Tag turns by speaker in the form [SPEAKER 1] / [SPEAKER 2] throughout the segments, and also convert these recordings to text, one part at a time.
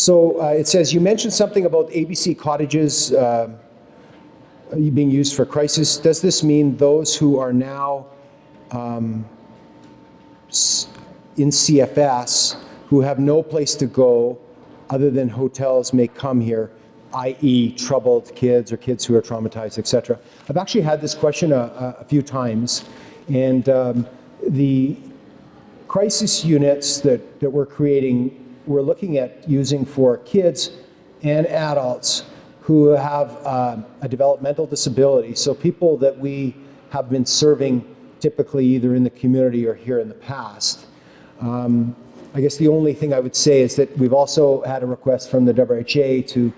[SPEAKER 1] So it says, you mentioned something about ABC cottages being used for crisis. Does this mean those who are now in CFS who have no place to go other than hotels may come here, i.e. troubled kids or kids who are traumatized, etc.? I've actually had this question a few times, and the crisis units that we're creating, we're looking at using for kids and adults who have a developmental disability. So people that we have been serving typically either in the community or here in the past. I guess the only thing I would say is that we've also had a request from the WHA to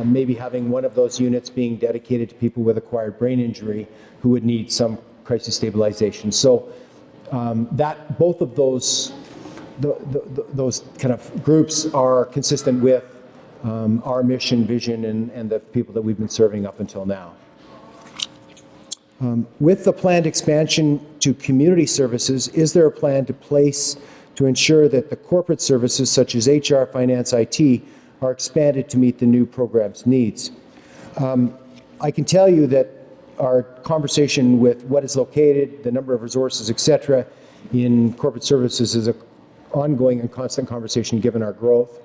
[SPEAKER 1] maybe having one of those units being dedicated to people with acquired brain injury who would need some crisis stabilization. So that both of those kind of groups are consistent with our mission, vision, and the people that we've been serving up until now. With the planned expansion to community services, is there a plan to ensure that the corporate services such as HR, finance, IT are expanded to meet the new program's needs? I can tell you that our conversation with what is located, the number of resources, etc., in corporate services is an ongoing and constant conversation given our growth.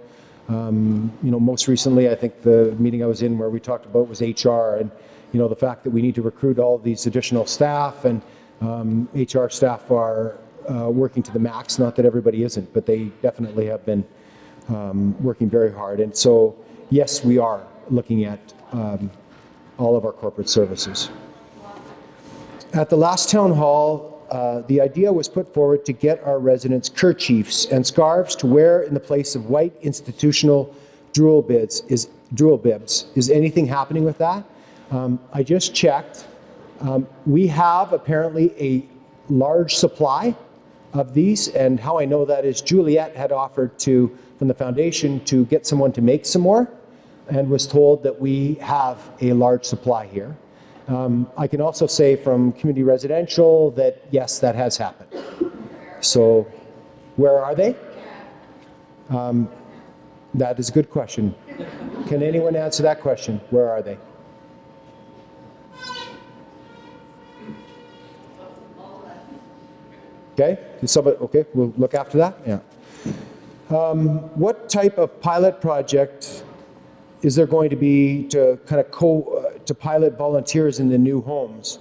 [SPEAKER 1] Most recently, I think the meeting I was in where we talked about was HR, and the fact that we need to recruit all of these additional staff, and HR staff are working to the max. Not that everybody isn't, but they definitely have been working very hard. And so, yes, we are looking at all of our corporate services. At the last town hall, the idea was put forward to get our residents kerchiefs and scarves to wear in the place of white institutional drool bibs. Is anything happening with that? I just checked. We have apparently a large supply of these, and how I know that is Juliet had offered from the foundation to get someone to make some more, and was told that we have a large supply here. I can also say from community residential that yes, that has happened. So where are they? That is a good question. Can anyone answer that question? Where are they? Okay, okay, we'll look after that. Yeah. What type of pilot project is there going to be to kind of to pilot volunteers in the new homes?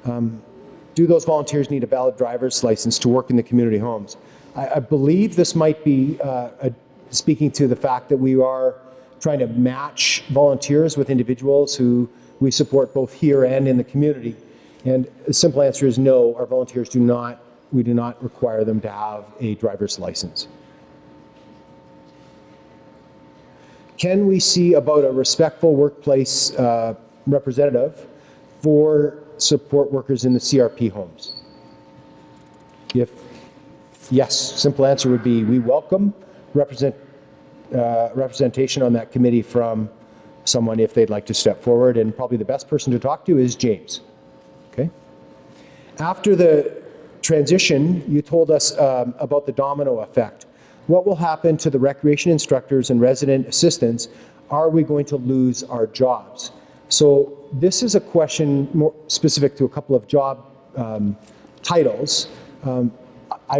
[SPEAKER 1] Do those volunteers need a valid driver's license to work in the community homes? I believe this might be speaking to the fact that we are trying to match volunteers with individuals who we support both here and in the community. And the simple answer is no, our volunteers we do not require them to have a driver's license. Can we see about a respectful workplace representative for support workers in the CRP homes? Yes, simple answer would be we welcome representation on that committee from someone if they'd like to step forward, and probably the best person to talk to is James. Okay. After the transition, you told us about the domino effect. What will happen to the recreation instructors and resident assistants? Are we going to lose our jobs? So this is a question more specific to a couple of job titles. I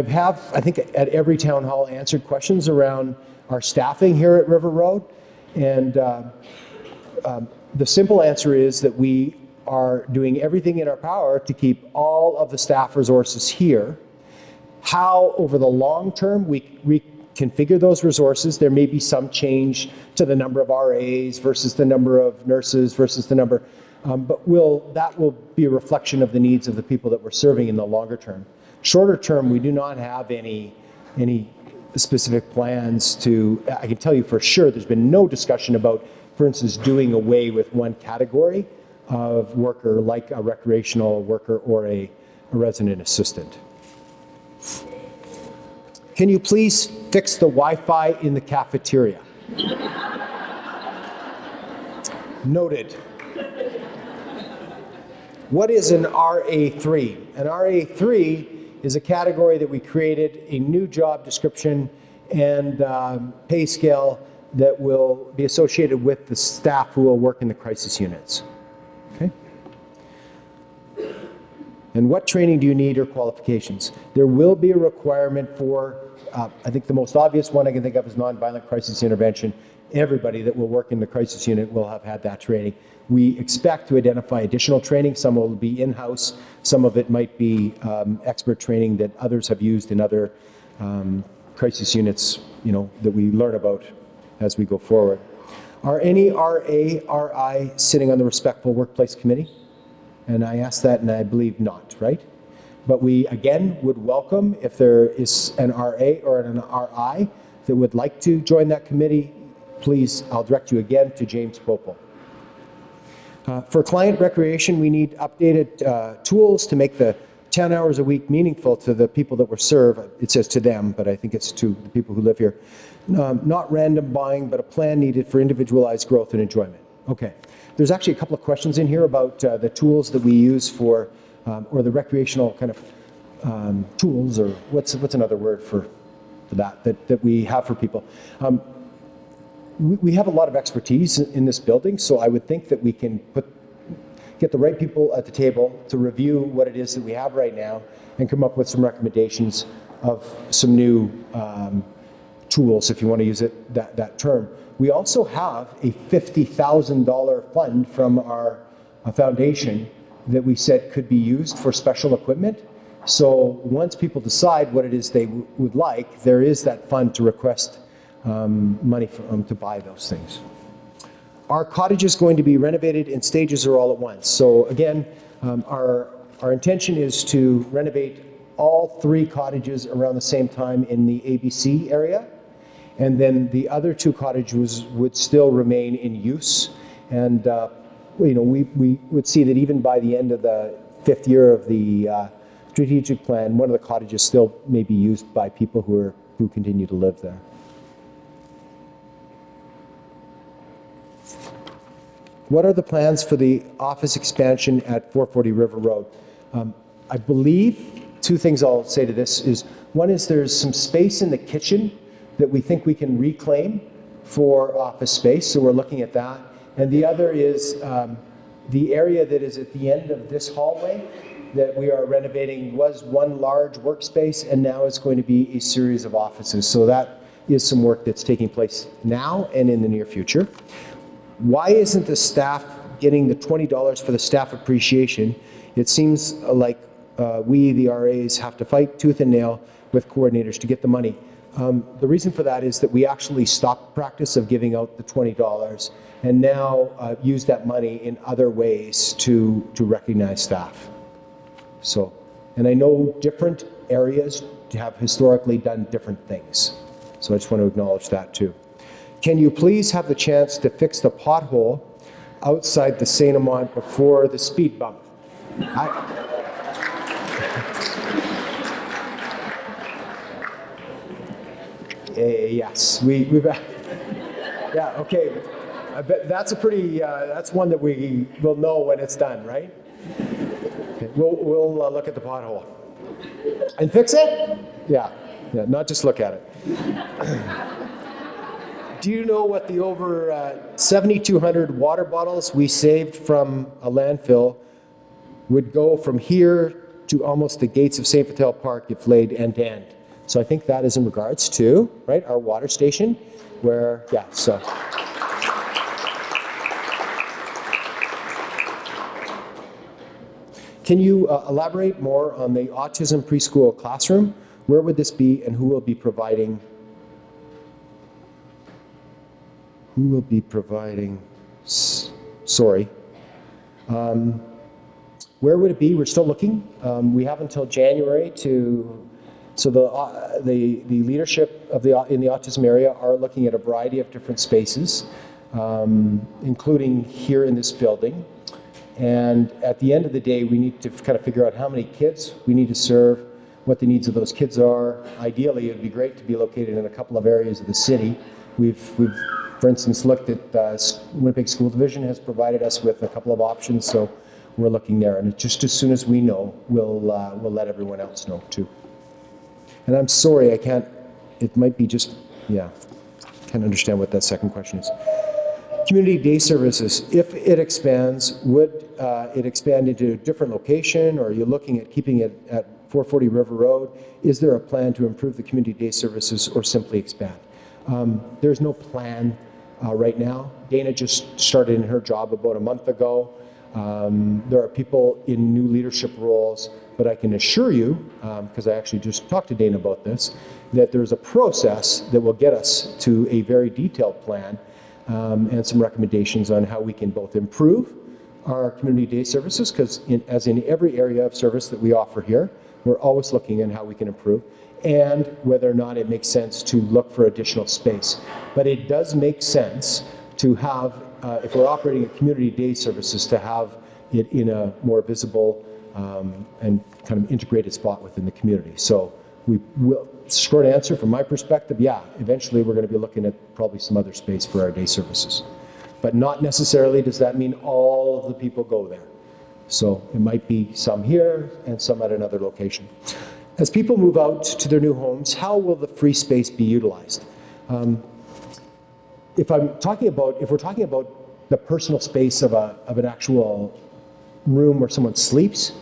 [SPEAKER 1] think at every town hall answered questions around our staffing here at River Road, and the simple answer is that we are doing everything in our power to keep all of the staff resources here. How, over the long term, we reconfigure those resources, there may be some change to the number of RAs versus the number of nurses versus the number, but that will be a reflection of the needs of the people that we're serving in the longer term. Shorter term, we do not have any specific plans to, I can tell you for sure, there's been no discussion about, for instance, doing away with one category of worker, like a recreational worker or a resident assistant. Can you please fix the Wi-Fi in the cafeteria? Noted. What is an RA3? An RA3 is a category that we created, a new job description and pay scale that will be associated with the staff who will work in the crisis units. Okay? And what training do you need or qualifications? There will be a requirement for, I think the most obvious one I can think of is nonviolent crisis intervention. Everybody that will work in the crisis unit will have had that training. We expect to identify additional training. Some will be in-house. Some of it might be expert training that others have used in other crisis units, that we learn about as we go forward. Are any RI sitting on the Respectful Workplace Committee? And I asked that, and I believe not, right? But we, again, would welcome if there is an RA or an RI that would like to join that committee. Please, I'll direct you again to James Popel. For client recreation, we need updated tools to make the 10 hours a week meaningful to the people that we serve. It says to them, but I think it's to the people who live here. Not random buying, but a plan needed for individualized growth and enjoyment. Okay. There's actually a couple of questions in here about the tools that we use for, or the recreational kind of tools, or what's another word for that we have for people. We have a lot of expertise in this building, so I would think that we can get the right people at the table to review what it is that we have right now and come up with some recommendations of some new tools, if you want to use it that term. We also have a $50,000 fund from our foundation that we said could be used for special equipment. So once people decide what it is they would like, there is that fund to request money for them to buy those things. Are cottages going to be renovated in stages or all at once? So again, our intention is to renovate all 3 cottages around the same time in the ABC area. And then the other 2 cottages would still remain in use. And we would see that even by the end of the 5th year of the strategic plan, one of the cottages still may be used by people who continue to live there. What are the plans for the office expansion at 440 River Road? I believe 2 things I'll say to this is, one is there's some space in the kitchen that we think we can reclaim for office space, so we're looking at that. And the other is the area that is at the end of this hallway that we are renovating was one large workspace, and now it's going to be a series of offices. So that is some work that's taking place now and in the near future. Why isn't the staff getting the $20 for the staff appreciation? It seems like we, the RAs, have to fight tooth and nail with coordinators to get the money. The reason for that is that we actually stopped practice of giving out the $20 and now use that money in other ways to recognize staff. So, and I know different areas have historically done different things. So I just want to acknowledge that too. Can you please have the chance to fix the pothole outside the St.Amant before the speed bump? Yes, we've yeah, okay. I bet that's a pretty, that's one that we will know when it's done, right? Okay. We'll look at the pothole. And fix it? Yeah, not just look at it. Do you know what the over 7,200 water bottles we saved from a landfill would go from here to almost the gates of St. Vital Park if laid end to end? So I think that is in regards to, right, our water station where, yeah, so. Can you elaborate more on the autism preschool classroom? Where would this be and who will be providing? Sorry. Where would it be? We're still looking. We have until January to, so the leadership of in the autism area are looking at a variety of different spaces, including here in this building. And at the end of the day, we need to kind of figure out how many kids we need to serve, what the needs of those kids are. Ideally, it would be great to be located in a couple of areas of the city. We've for instance, looked at Winnipeg School Division has provided us with a couple of options, so we're looking there. And just as soon as we know, we'll let everyone else know too. And I'm sorry, I can't, it might be just, yeah. Can't understand what that second question is. Community day services, if it expands, would it expand into a different location, or are you looking at keeping it at 440 River Road? Is there a plan to improve the community day services or simply expand? There's no plan right now. Dana just started in her job about a month ago. There are people in new leadership roles, but I can assure you, because I actually just talked to Dana about this, that there's a process that will get us to a very detailed plan and some recommendations on how we can both improve our community day services, because as in every area of service that we offer here, we're always looking at how we can improve, and whether or not it makes sense to look for additional space. But it does make sense to have, if we're operating a community day services, to have it in a more visible and kind of integrated spot within the community. So we will, short answer from my perspective, yeah, eventually we're going to be looking at probably some other space for our day services. But not necessarily does that mean all of the people go there. So it might be some here and some at another location. As people move out to their new homes, how will the free space be utilized? If we're talking about the personal space of an actual room where someone sleeps,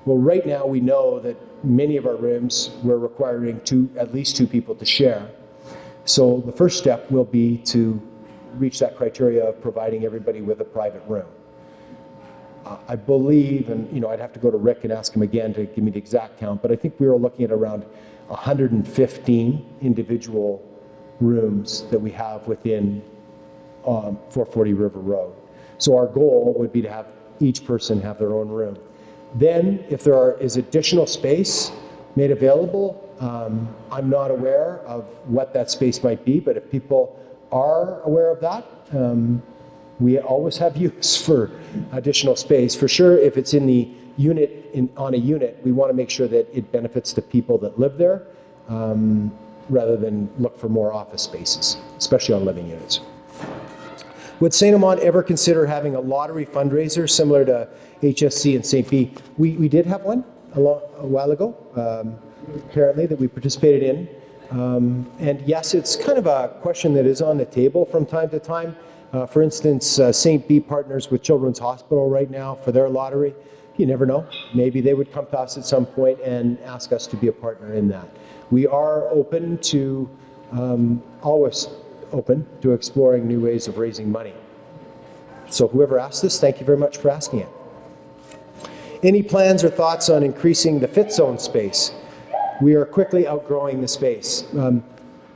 [SPEAKER 1] well, right now we know that many of our rooms we're requiring at least two people to share. So the first step will be to reach that criteria of providing everybody with a private room. I believe, and I'd have to go to Rick and ask him again to give me the exact count, but I think we were looking at around 115 individual rooms that we have within 440 River Road. So our goal would be to have each person have their own room. Then, if there is additional space made available, I'm not aware of what that space might be, but if people are aware of that, we always have use for additional space. For sure, if it's in the unit, on a unit, we want to make sure that it benefits the people that live there, rather than look for more office spaces, especially on living units. Would St.Amant ever consider having a lottery fundraiser similar to HSC and St. B? We did have one a while ago, apparently, that we participated in. And yes, it's kind of a question that is on the table from time to time. For instance, St. B partners with Children's Hospital right now for their lottery. You never know. Maybe they would come to us at some point and ask us to be a partner in that. We are open to, always open to exploring new ways of raising money. So whoever asked this, thank you very much for asking it. Any plans or thoughts on increasing the fit zone space? We are quickly outgrowing the space.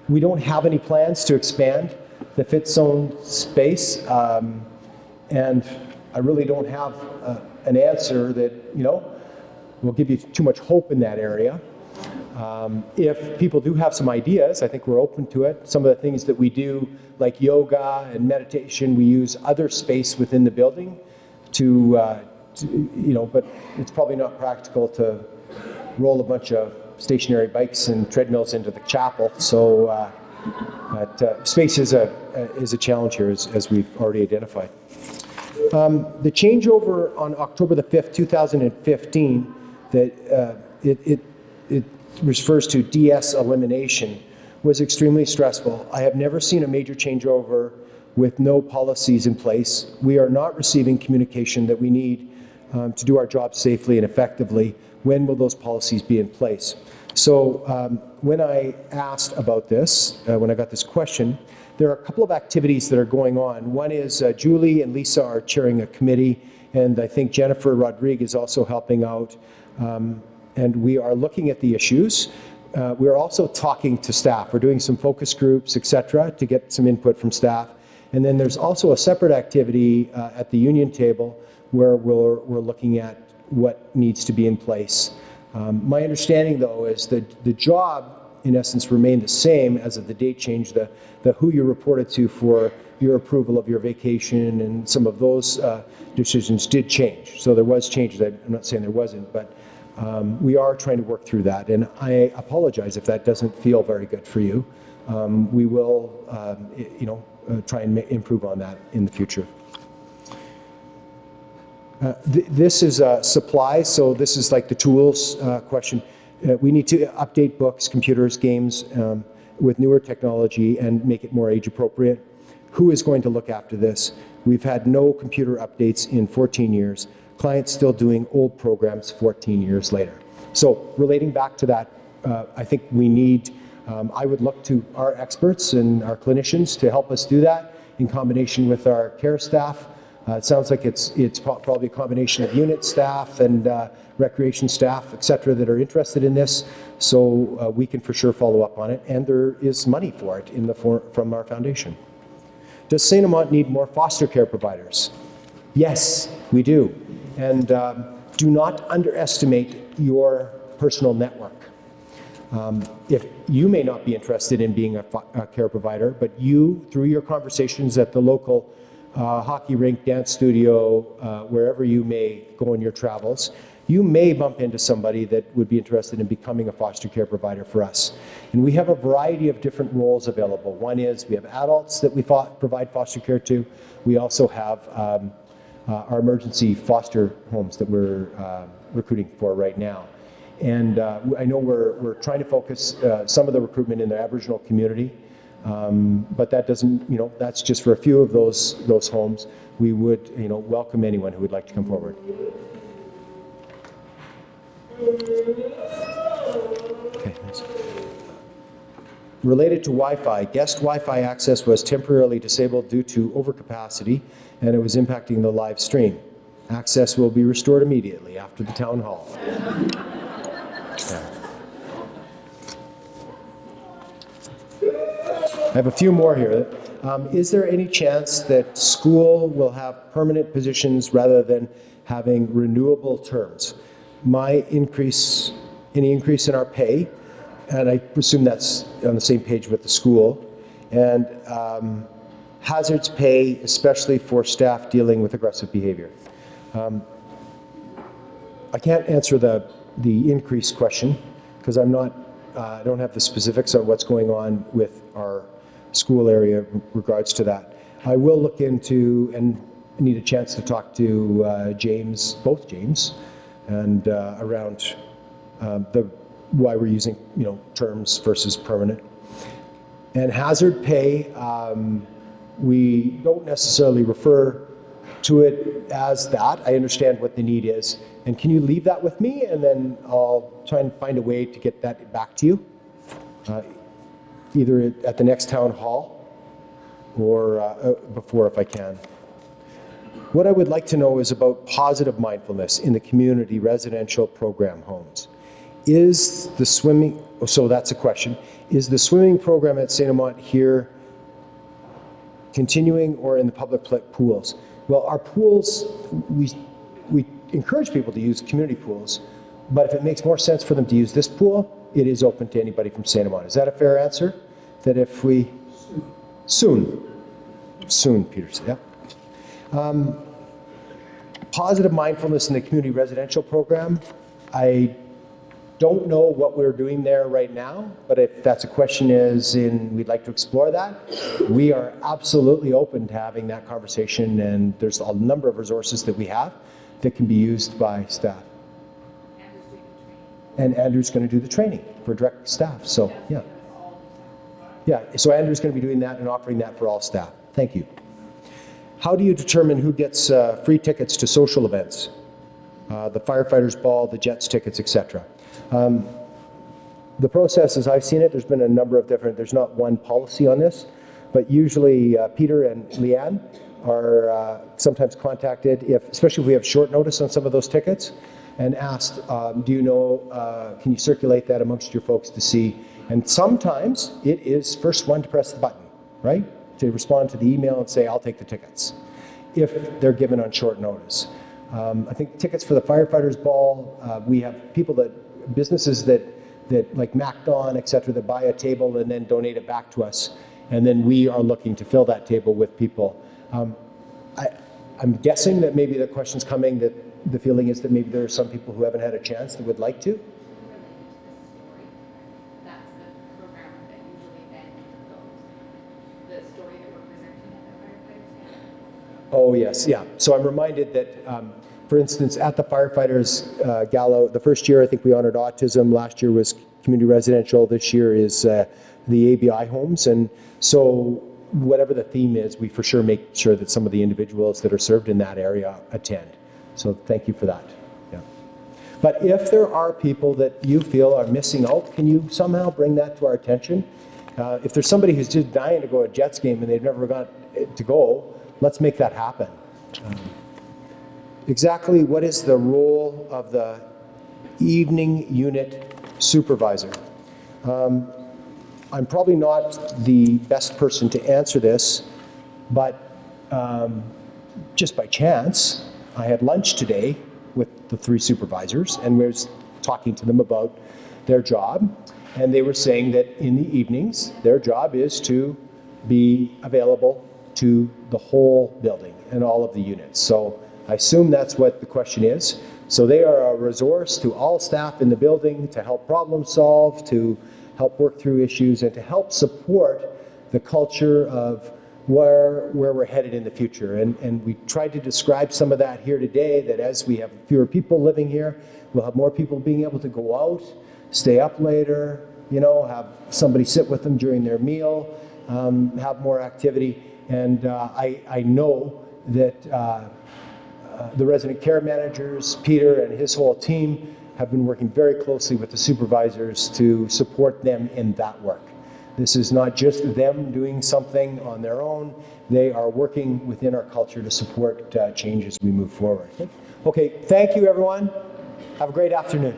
[SPEAKER 1] We don't have any plans to expand the fit zone space, and I really don't have an answer that will give you too much hope in that area. If people do have some ideas, I think we're open to it. Some of the things that we do, like yoga and meditation, we use other space within the building but it's probably not practical to roll a bunch of stationary bikes and treadmills into the chapel. So but space is a challenge here, as we've already identified. The changeover on October the 5th, 2015, that it refers to DS elimination, was extremely stressful. I have never seen a major changeover with no policies in place. We are not receiving communication that we need to do our job safely and effectively. When will those policies be in place? So when I asked about this, when I got this question, there are a couple of activities that are going on. One is Julie and Lisa are chairing a committee, and I think Jennifer Rodriguez is also helping out. And we are looking at the issues. We're also talking to staff. We're doing some focus groups, etc., to get some input from staff. And then there's also a separate activity at the union table where we're looking at what needs to be in place. My understanding, though, is that the job, in essence, remained the same as of the date change. The who you reported to for your approval of your vacation and some of those decisions did change. So there was changes. I'm not saying there wasn't, but we are trying to work through that. And I apologize if that doesn't feel very good for you. We will, try and improve on that in the future. This is supplies, so this is like the tools question. We need to update books, computers, games, with newer technology and make it more age appropriate. Who is going to look after this? We've had no computer updates in 14 years. Clients still doing old programs 14 years later. So relating back to that, I think we need, I would look to our experts and our clinicians to help us do that in combination with our care staff. It sounds like it's probably a combination of unit staff and recreation staff, et cetera, that are interested in this. So we can for sure follow up on it, and there is money for it in the from our foundation. Does St.Amant need more foster care providers? Yes, we do. And do not underestimate your personal network. If you may not be interested in being a care provider, but you, through your conversations at the local hockey rink, dance studio, wherever you may go on your travels, you may bump into somebody that would be interested in becoming a foster care provider for us. And we have a variety of different roles available. One is we have adults that we provide foster care to. We also have our emergency foster homes that we're recruiting for right now. And I know we're trying to focus some of the recruitment in the Aboriginal community, but that doesn't, that's just for a few of those homes. We would, welcome anyone who would like to come forward. Okay, thanks. Related to Wi-Fi, guest Wi-Fi access was temporarily disabled due to overcapacity, and it was impacting the live stream. Access will be restored immediately after the town hall. I have a few more here. Is there any chance that school will have permanent positions rather than having renewable terms? Any increase in our pay, and I presume that's on the same page with the school, and hazards pay, especially for staff dealing with aggressive behavior. I can't answer the increase question because I don't have the specifics on what's going on with our school area in regards to that. I will look into and need a chance to talk to both James, and around why we're using terms versus permanent. And hazard pay, we don't necessarily refer to it as that. I understand what the need is. And can you leave that with me, and then I'll try and find a way to get that back to you, either at the next town hall or before if I can. What I would like to know is about positive mindfulness in the community residential program homes. Is the swimming, so that's a question, is the swimming program at St.Amant here continuing or in the public pools? Well, our pools, we encourage people to use community pools, but if it makes more sense for them to use this pool, it is open to anybody from St.Amant. Is that a fair answer? That if we, soon, Peter said, yeah. Positive mindfulness in the community residential program, I don't know what we're doing there right now, but if that's a question we'd like to explore that, we are absolutely open to having that conversation, and there's a number of resources that we have that can be used by staff. And Andrew's going to do the training for direct staff, so yeah. Yeah, so Andrew's going to be doing that and offering that for all staff. Thank you. How do you determine who gets free tickets to social events? The firefighters' ball, the Jets tickets, etc. The process, as I've seen it, there's been a number of there's not one policy on this, but usually Peter and Leanne are sometimes contacted, especially if we have short notice on some of those tickets, and asked, do you know, can you circulate that amongst your folks to see? And sometimes it is first one to press the button, right? To respond to the email and say, I'll take the tickets, if they're given on short notice. I think tickets for the firefighters' ball, we have businesses that like MacDon, et cetera, that buy a table and then donate it back to us. And then we are looking to fill that table with people. I'm guessing that maybe the question's coming that the feeling is that maybe there are some people who haven't had a chance that would like to. Oh yes, yeah. So I'm reminded that For instance, at the firefighters gala, the first year I think we honored autism, last year was community residential, this year is the ABI homes. And so whatever the theme is, we for sure make sure that some of the individuals that are served in that area attend. So thank you for that. Yeah. But if there are people that you feel are missing out, can you somehow bring that to our attention? If there's somebody who's just dying to go to a Jets game and they've never got to go, let's make that happen. Exactly what is the role of the evening unit supervisor? I'm probably not the best person to answer this, but just by chance, I had lunch today with the 3 supervisors and we was talking to them about their job, and they were saying that in the evenings, their job is to be available to the whole building and all of the units. So I assume that's what the question is. So they are a resource to all staff in the building to help problem solve, to help work through issues, and to help support the culture of where we're headed in the future. And we tried to describe some of that here today, that as we have fewer people living here, we'll have more people being able to go out, stay up later, you know, have somebody sit with them during their meal, have more activity. And I know that the resident care managers, Peter and his whole team, have been working very closely with the supervisors to support them in that work. This is not just them doing something on their own. They are working within our culture to support change as we move forward. Okay, thank you everyone. Have a great afternoon.